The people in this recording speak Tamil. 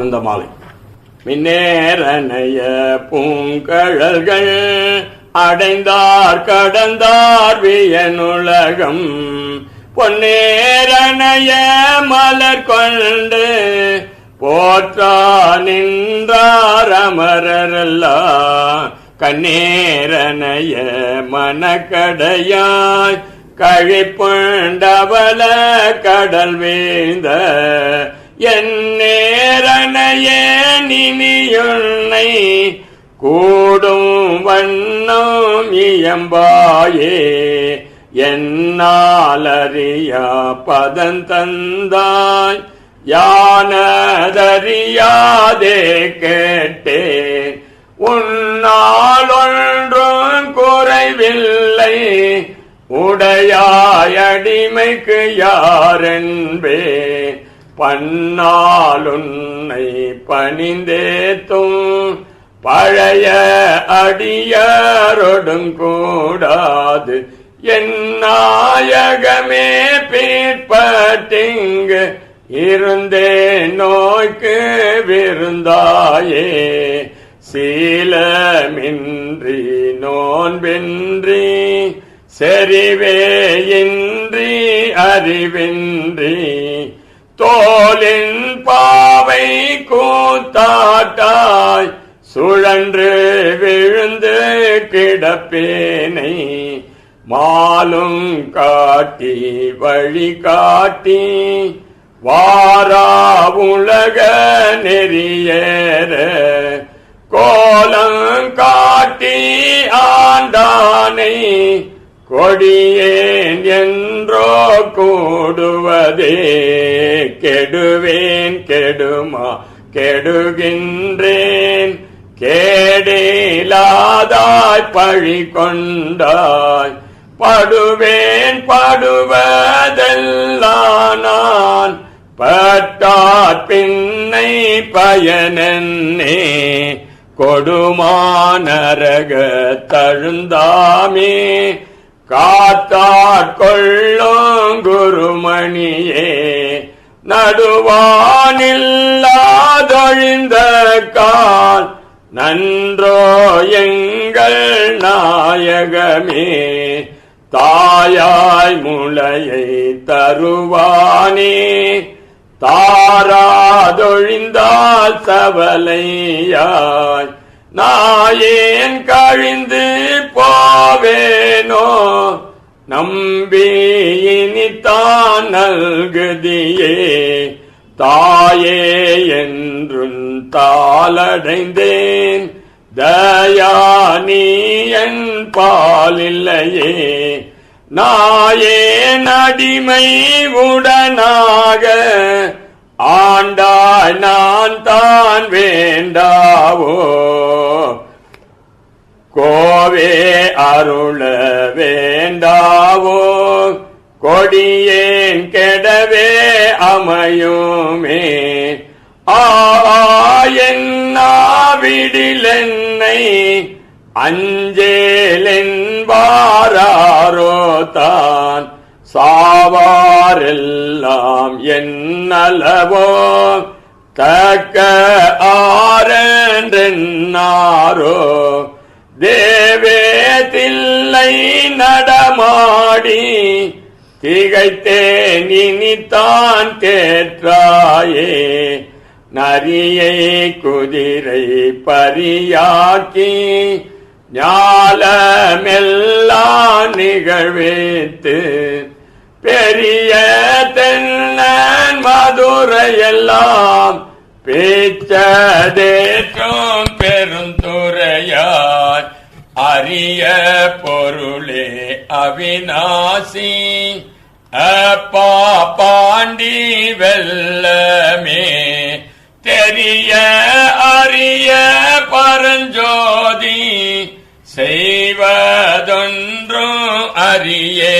ஆனந்த மாலை. மின்னேரனைய பூங்கழல்கள் அடைந்தார் கடந்தார் வியனுலகம் பொன்னேரனைய மலர் கொண்டு போற்றா நின்றார் அமரரெல்லாம் கண்ணேரனைய மனக்கடையாய் கழிப்புண்டவள கடல் வீழ்ந்த என் நேரனையே நினியுன்னை கூடும் வண்ணம் இயம்பாயே என்னாலறியா பதந்தந்தாய் யானதறியாதே கேட்டேன் உன்னால் ஒன்றும் குறைவில்லை உடையாயடிமைக்கு யாரென்பே பன்னாலுன்னை பணிந்தேத்தும் பழைய அடியாரோடும் கூடாது என் நாயகமே பிற்பட்டிங்கு இருந்தே நோய்க்கு விருந்தாயே சீலமின்றி நோன்பின்றி செறிவே இன்றி அறிவின்றி தோலின் பாவை கூத்தாட்டாய் சுழன்று விழுந்து கிடப்பேனை மாலும் காட்டி வழி காட்டி வாரா உலக நெறியேற கோலம் காட்டி ஆண்டானை கொடியேன் என்றோ கூடுவதே கெடுவேன் கெடுமா கெடுகின்றேன் கேடிலாதாய் பழி கொண்டாய் படுவேன் படுவதெல்லாம் நான் பட்டாற் பின்னை பயனென்னே கொடுமானரக தழுந்தாமே காத்தாட்கொள்ளும் குருமணியே நடுவானில்லாதொழிந்த கால் நன்றோ எங்கள் நாயகமே தாயாய் முளையை தருவானே தாராதொழிந்தால் சவலையாய் நாயேன் கழிந்து போவேனோ நம்பி இனித்தான் நல்குதியே தாயே என்றும் தாளடைந்தேன் தயானி என் பாலில்லையே நாயேன் அடிமை உடனாக ஆண்டாய் நான் தான் வேண்டாவோ கோவே அருள வேண்டாவோ கொடியேன் கெடவே அமையுமே ஆவிடிலென்னை அஞ்சேலென்பாரோ தான் சாவாரெல்லாம் என்னளவோ தக்க ஆரென்றென்னாரோ தேவே தில்லை நடமாடி திகைத்தேன் இனித்தான் தேற்றாயே நரியை குதிரை பரியாக்கி ஞாலமெல்லாம் நிகழ்வித்து பெரிய தென்னன் மதுரையெல்லாம் பேச்சதேற்றும் பெருந்துறையாய் அரிய பொருளே அவிநாசி அப்பா பாண்டி வெல்லமே தெரிய அரிய பரஞ்சோதி செய்வதொன்றும் அறியே